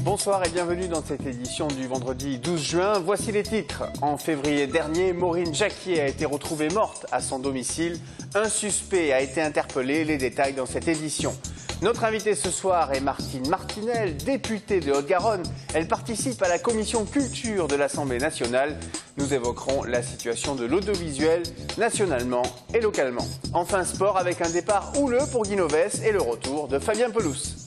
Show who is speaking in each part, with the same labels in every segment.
Speaker 1: Bonsoir et bienvenue dans cette édition du vendredi 12 juin. Voici les titres. En février dernier, Maureen Jacquier a été retrouvée morte à son domicile. Un suspect a été interpellé. Les détails dans cette édition. Notre invitée ce soir est Martine Martinel, députée de Haute-Garonne. Elle participe à la commission culture de l'Assemblée nationale. Nous évoquerons la situation de l'audiovisuel nationalement et localement. Enfin sport avec un départ houleux pour Guy Novès et le retour de Fabien Pelouse.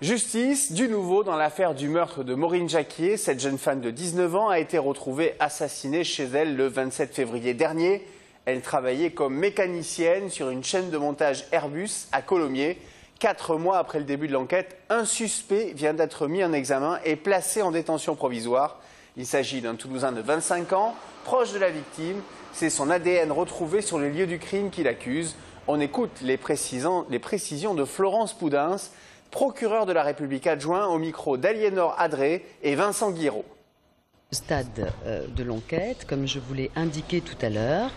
Speaker 1: Justice, du nouveau dans l'affaire du meurtre de Maureen Jacquier. Cette jeune femme de 19 ans a été retrouvée assassinée chez elle le 27 février dernier. Elle travaillait comme mécanicienne sur une chaîne de montage Airbus à Colomiers. 4 mois après le début de l'enquête, un suspect vient d'être mis en examen et placé en détention provisoire. Il s'agit d'un Toulousain de 25 ans, proche de la victime. C'est son ADN retrouvé sur les lieux du crime qui l'accuse. On écoute les précisions de Florence Poudens, procureur de la République adjoint, au micro d'Aliénor Adré et Vincent Guiraud.
Speaker 2: Au stade de l'enquête, comme je vous l'ai indiqué tout à l'heure,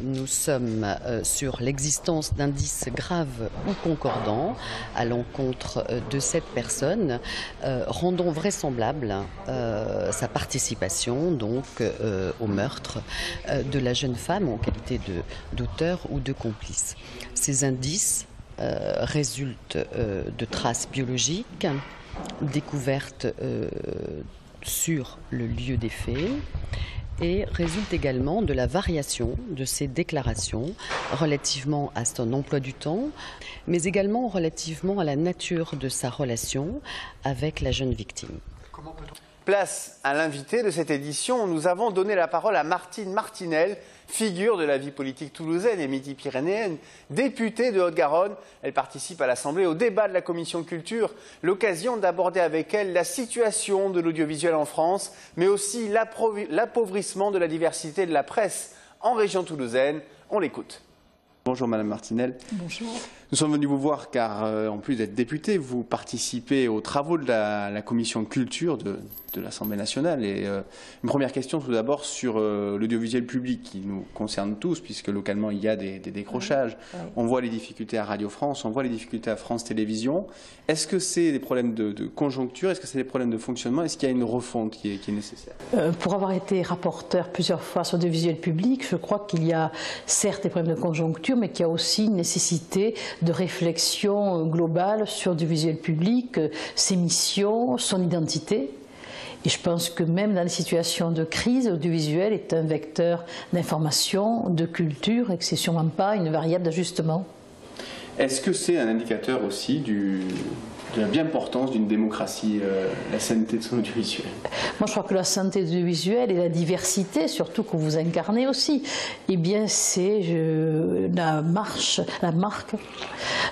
Speaker 2: nous sommes sur l'existence d'indices graves ou concordants à l'encontre de cette personne, rendant vraisemblable sa participation donc au meurtre de la jeune femme en qualité d'auteur ou de complice. Ces indices résultent de traces biologiques découvertes sur le lieu des faits et résulte également de la variation de ses déclarations relativement à son emploi du temps, mais également relativement à la nature de sa relation avec la jeune victime.
Speaker 1: Place à l'invité de cette édition, nous avons donné la parole à Martine Martinel, figure de la vie politique toulousaine et midi-pyrénéenne, députée de Haute-Garonne. Elle participe à l'Assemblée au débat de la commission culture, l'occasion d'aborder avec elle la situation de l'audiovisuel en France, mais aussi l'appauvrissement de la diversité de la presse en région toulousaine. On l'écoute. Bonjour Madame Martinel.
Speaker 3: Bonjour.
Speaker 1: Nous sommes venus vous voir car, en plus d'être députée, vous participez aux travaux de la commission culture de l'Assemblée nationale. Et une première question tout d'abord sur l'audiovisuel public qui nous concerne tous, puisque localement il y a des décrochages. Oui. On voit les difficultés à Radio France, on voit les difficultés à France Télévisions. Est-ce que c'est des problèmes de conjoncture? Est-ce que c'est des problèmes de fonctionnement? Est-ce qu'il y a une refonte qui est nécessaire?
Speaker 3: Pour avoir été rapporteur plusieurs fois sur l'audiovisuel public, je crois qu'il y a certes des problèmes de conjoncture, mais qu'il y a aussi une nécessité de réflexion globale sur l'audiovisuel public, ses missions, son identité. Et je pense que même dans les situations de crise, l'audiovisuel est un vecteur d'information, de culture, et que ce n'est sûrement pas une variable d'ajustement.
Speaker 1: Est-ce que c'est un indicateur aussi de la bien-portance d'une démocratie, la sainteté de son audiovisuel?
Speaker 3: Moi, je crois que la sainteté de l'audiovisuel et la diversité, surtout que vous incarnez aussi, eh bien, c'est la marque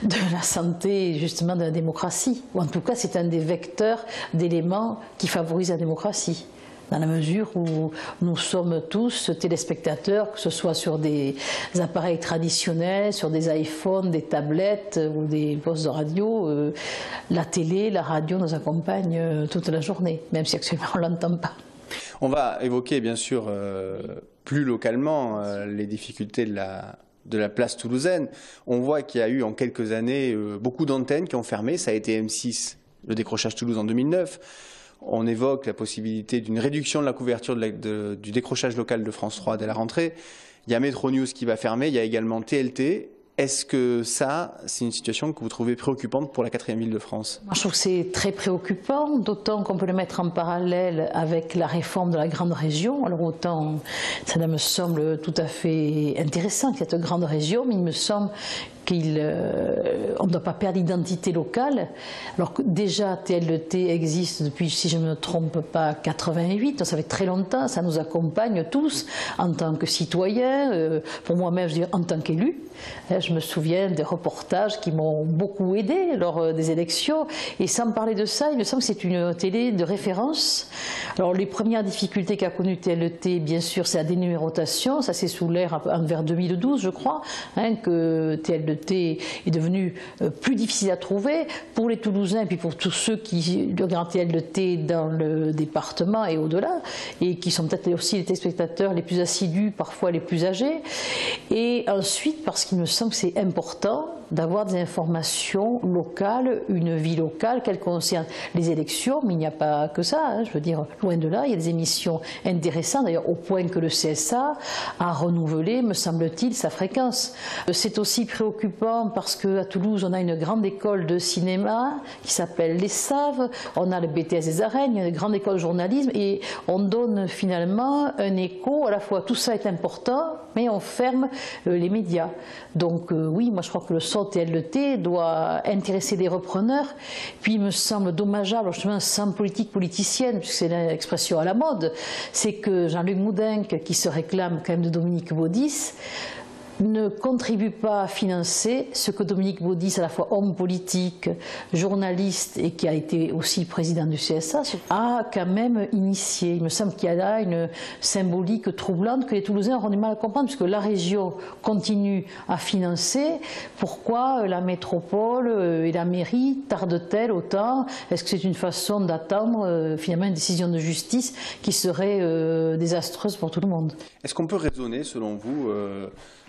Speaker 3: de la santé, justement, de la démocratie. Ou en tout cas, c'est un des vecteurs d'éléments qui favorisent la démocratie. Dans la mesure où nous sommes tous téléspectateurs, que ce soit sur des appareils traditionnels, sur des iPhones, des tablettes ou des postes de radio, la télé, la radio nous accompagnent toute la journée, même si actuellement on ne l'entend pas.
Speaker 1: On va évoquer bien sûr plus localement les difficultés de la place toulousaine. On voit qu'il y a eu en quelques années beaucoup d'antennes qui ont fermé. Ça a été M6, le décrochage Toulouse en 2009. On évoque la possibilité d'une réduction de la couverture du décrochage local de France 3 dès la rentrée. Il y a Métro News qui va fermer, il y a également TLT. Est-ce que ça, c'est une situation que vous trouvez préoccupante pour la 4e ville de France?
Speaker 3: Moi, je trouve que c'est très préoccupant, d'autant qu'on peut le mettre en parallèle avec la réforme de la grande région. Alors autant, ça me semble tout à fait intéressant, cette grande région, mais il me semble qu'on ne doit pas perdre l'identité locale. Alors que déjà, TLT existe depuis, si je ne me trompe pas, 88, donc ça fait très longtemps, ça nous accompagne tous en tant que citoyens, pour moi-même, je dirais en tant qu'élu. Je me souviens des reportages qui m'ont beaucoup aidé lors des élections. Et sans parler de ça, il me semble que c'est une télé de référence. Alors les premières difficultés qu'a connues TLT, bien sûr, c'est la dénumérotation. Ça c'est sous l'ère vers 2012, je crois, que TLT est devenu plus difficile à trouver pour les Toulousains et puis pour tous ceux qui regardent TLT dans le département et au-delà, et qui sont peut-être aussi les téléspectateurs les plus assidus, parfois les plus âgés. Et ensuite, parce qu'il me semble que c'est important, d'avoir des informations locales, une vie locale, qu'elle concerne les élections, mais il n'y a pas que ça, hein, je veux dire, loin de là, il y a des émissions intéressantes, d'ailleurs au point que le CSA a renouvelé, me semble-t-il, sa fréquence. C'est aussi préoccupant parce qu'à Toulouse, on a une grande école de cinéma qui s'appelle l'ESSAV, on a le BTS des Arènes, il y a une grande école de journalisme, et on donne finalement un écho, à la fois tout ça est important, mais on ferme les médias. Donc oui, moi je crois que le son TLT doit intéresser les repreneurs, puis il me semble dommageable, justement sans politique politicienne, puisque c'est l'expression à la mode, c'est que Jean-Luc Moudenc, qui se réclame quand même de Dominique Baudis, ne contribue pas à financer ce que Dominique Baudis, à la fois homme politique, journaliste et qui a été aussi président du CSA, a quand même initié. Il me semble qu'il y a là une symbolique troublante que les Toulousains auront du mal à comprendre, puisque la région continue à financer. Pourquoi la métropole et la mairie tardent-elles autant? Est-ce que c'est une façon d'attendre finalement une décision de justice qui serait désastreuse pour tout le monde?
Speaker 1: Est-ce qu'on peut raisonner, selon vous,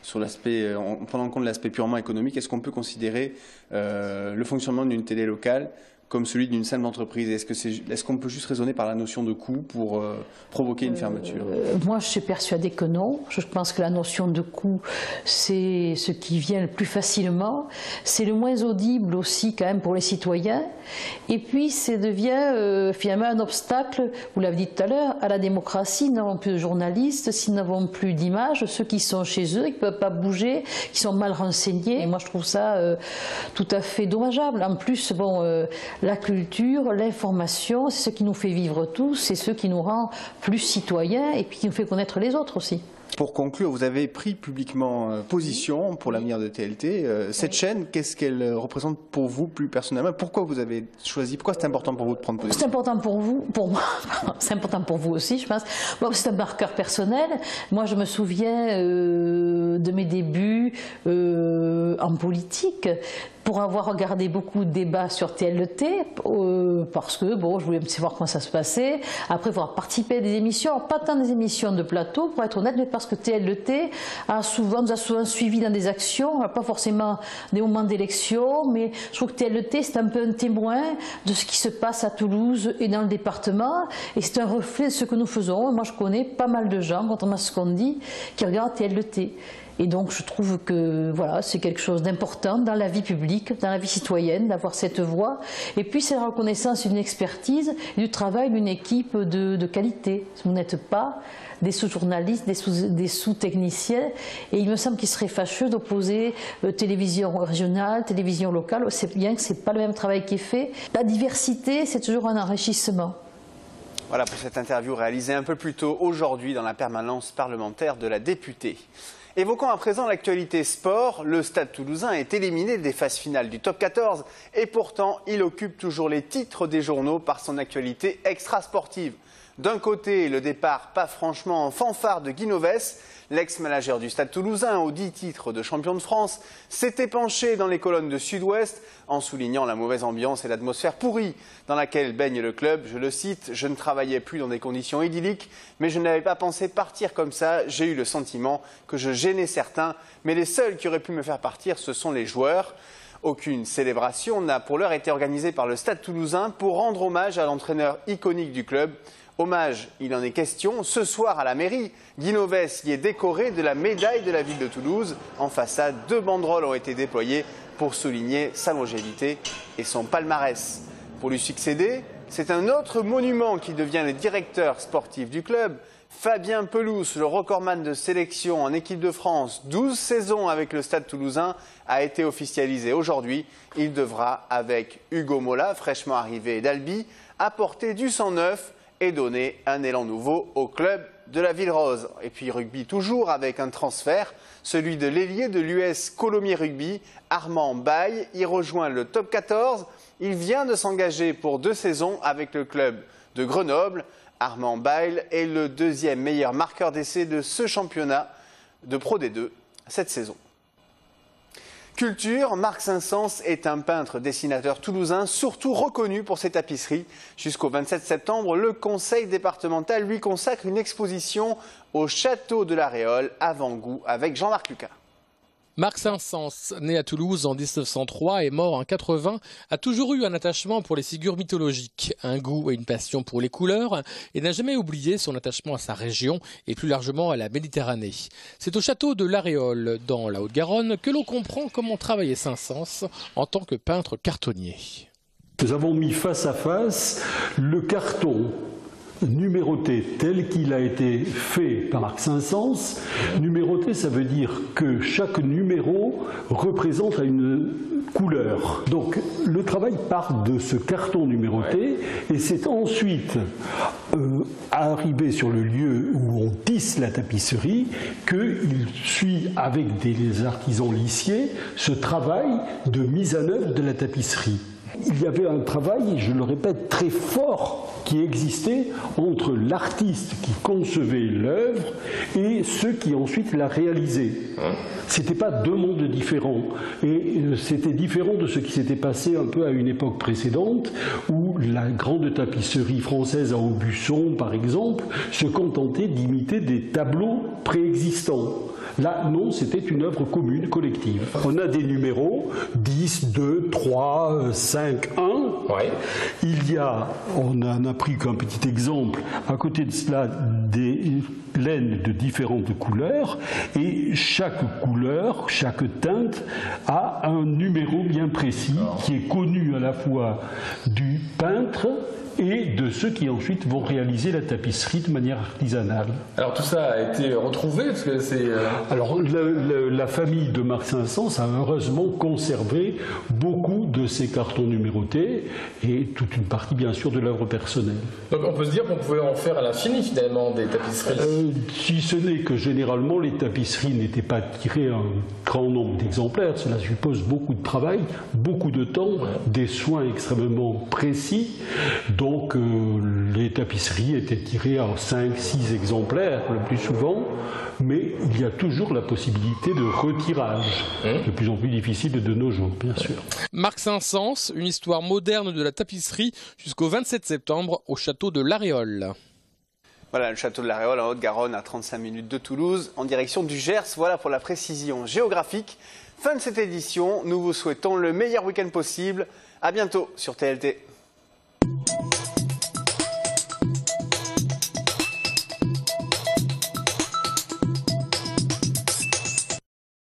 Speaker 1: sur l'aspect, en prenant en compte l'aspect purement économique, est-ce qu'on peut considérer le fonctionnement d'une télé locale comme celui d'une simple entreprise? Est-ce qu'on peut juste raisonner par la notion de coût pour provoquer une fermeture?
Speaker 3: Moi, je suis persuadée que non. Je pense que la notion de coût, c'est ce qui vient le plus facilement. C'est le moins audible aussi quand même pour les citoyens. Et puis, ça devient finalement un obstacle, vous l'avez dit tout à l'heure, à la démocratie. Nous n'avons plus de journalistes, si nous n'avons plus d'images, ceux qui sont chez eux, qui ne peuvent pas bouger, qui sont mal renseignés. Et moi, je trouve ça tout à fait dommageable. En plus, bon, la culture, l'information, c'est ce qui nous fait vivre tous, c'est ce qui nous rend plus citoyens et puis qui nous fait connaître les autres aussi.
Speaker 1: Pour conclure, vous avez pris publiquement position pour l'avenir de TLT. Cette chaîne, qu'est-ce qu'elle représente pour vous plus personnellement? Pourquoi vous avez choisi? Pourquoi c'est important pour vous de prendre position?
Speaker 3: C'est important pour vous, pour moi, c'est important pour vous aussi, je pense. Bon, c'est un marqueur personnel. Moi, je me souviens de mes débuts en politique, pour avoir regardé beaucoup de débats sur TLT, parce que bon, je voulais savoir comment ça se passait. Après, avoir participé à des émissions, pas tant des émissions de plateau, pour être honnête, mais parce que TLT nous a souvent suivi dans des actions, pas forcément des moments d'élection, mais je trouve que TLT, c'est un peu un témoin de ce qui se passe à Toulouse et dans le département, et c'est un reflet de ce que nous faisons. Et moi, je connais pas mal de gens, contrairement à ce qu'on dit, qui regardent TLT. Et donc je trouve que voilà, c'est quelque chose d'important dans la vie publique, dans la vie citoyenne, d'avoir cette voix. Et puis c'est la reconnaissance d'une expertise et du travail d'une équipe de qualité. Vous n'êtes pas des sous-journalistes, des sous-techniciens. Et il me semble qu'il serait fâcheux d'opposer télévision régionale, télévision locale. C'est bien que ce n'est pas le même travail qui est fait. La diversité, c'est toujours un enrichissement.
Speaker 1: Voilà pour cette interview réalisée un peu plus tôt aujourd'hui dans la permanence parlementaire de la députée. Évoquons à présent l'actualité sport, le Stade Toulousain est éliminé des phases finales du top 14 et pourtant il occupe toujours les titres des journaux par son actualité extra-sportive. D'un côté, le départ pas franchement en fanfare de Guy Novès, l'ex-manager du Stade Toulousain aux 10 titres de champion de France, s'était penché dans les colonnes de Sud-Ouest en soulignant la mauvaise ambiance et l'atmosphère pourrie dans laquelle baigne le club. Je le cite, « Je ne travaillais plus dans des conditions idylliques, mais je n'avais pas pensé partir comme ça. J'ai eu le sentiment que je gênais certains, mais les seuls qui auraient pu me faire partir, ce sont les joueurs. » Aucune célébration n'a pour l'heure été organisée par le Stade Toulousain pour rendre hommage à l'entraîneur iconique du club. Hommage, il en est question, ce soir à la mairie. Guy Novès y est décoré de la médaille de la ville de Toulouse. En façade, 2 banderoles ont été déployées pour souligner sa longévité et son palmarès. Pour lui succéder, c'est un autre monument qui devient le directeur sportif du club. Fabien Pelouse, le recordman de sélection en équipe de France, 12 saisons avec le Stade Toulousain, a été officialisé aujourd'hui. Il devra, avec Hugo Mola, fraîchement arrivé d'Albi, apporter du sang neuf et donner un élan nouveau au club de la Ville Rose. Et puis rugby toujours avec un transfert, celui de l'ailier de l'US Colomiers Rugby, Armand Baille, y rejoint le top 14. Il vient de s'engager pour 2 saisons avec le club de Grenoble. Armand Baille est le 2e meilleur marqueur d'essai de ce championnat de Pro D2 cette saison. Culture, Marc Saint-Saëns est un peintre dessinateur toulousain, surtout reconnu pour ses tapisseries. Jusqu'au 27 septembre, le conseil départemental lui consacre une exposition au château de la Réole, avant-goût, avec Jean-Marc Lucas.
Speaker 4: Marc Saint-Saëns, né à Toulouse en 1903 et mort en 80, a toujours eu un attachement pour les figures mythologiques, un goût et une passion pour les couleurs et n'a jamais oublié son attachement à sa région et plus largement à la Méditerranée. C'est au château de l'Aréole, dans la Haute-Garonne, que l'on comprend comment travaillait Saint-Saëns en tant que peintre cartonnier.
Speaker 5: Nous avons mis face à face le carton numéroté tel qu'il a été fait par Marc Saint-Saëns. Numéroté, ça veut dire que chaque numéro représente une couleur. Donc le travail part de ce carton numéroté et c'est ensuite arrivé sur le lieu où on tisse la tapisserie qu'il suit avec des artisans lissiers ce travail de mise en œuvre de la tapisserie. Il y avait un travail, je le répète, très fort qui existait entre l'artiste qui concevait l'œuvre et ceux qui ensuite la réalisaient. Ce n'était pas deux mondes différents. Et c'était différent de ce qui s'était passé un peu à une époque précédente où la grande tapisserie française à Aubusson, par exemple, se contentait d'imiter des tableaux préexistants. Là, non, c'était une œuvre commune, collective. On a des numéros, 10, 2, 3, 5, 1. Ouais. On en a pris qu'un petit exemple, à côté de cela, des laines de différentes couleurs, et chaque couleur, chaque teinte a un numéro bien précis qui est connu à la fois du peintre et de ceux qui ensuite vont réaliser la tapisserie de manière artisanale.
Speaker 4: Alors tout ça a été retrouvé parce que c'est...
Speaker 5: Alors la famille de Marc Saint-Saëns a heureusement conservé beaucoup de ces cartons numérotés et toute une partie bien sûr de l'œuvre personnelle.
Speaker 4: Donc on peut se dire qu'on pouvait en faire à l'infini finalement des tapisseries.
Speaker 5: Si ce n'est que généralement les tapisseries n'étaient pas tirées un grand nombre d'exemplaires, cela suppose beaucoup de travail, beaucoup de temps, des soins extrêmement précis. Donc les tapisseries étaient tirées en 5-6 exemplaires le plus souvent, mais il y a toujours la possibilité de retirage, de plus en plus difficile de nos jours, bien sûr.
Speaker 4: Marc Saint-Saëns, une histoire moderne de la tapisserie jusqu'au 27 septembre au château de l'Aréole.
Speaker 1: Voilà, le château de l'Aréole en Haute-Garonne, à 35 minutes de Toulouse, en direction du Gers. Voilà pour la précision géographique. Fin de cette édition, nous vous souhaitons le meilleur week-end possible. À bientôt sur TLT.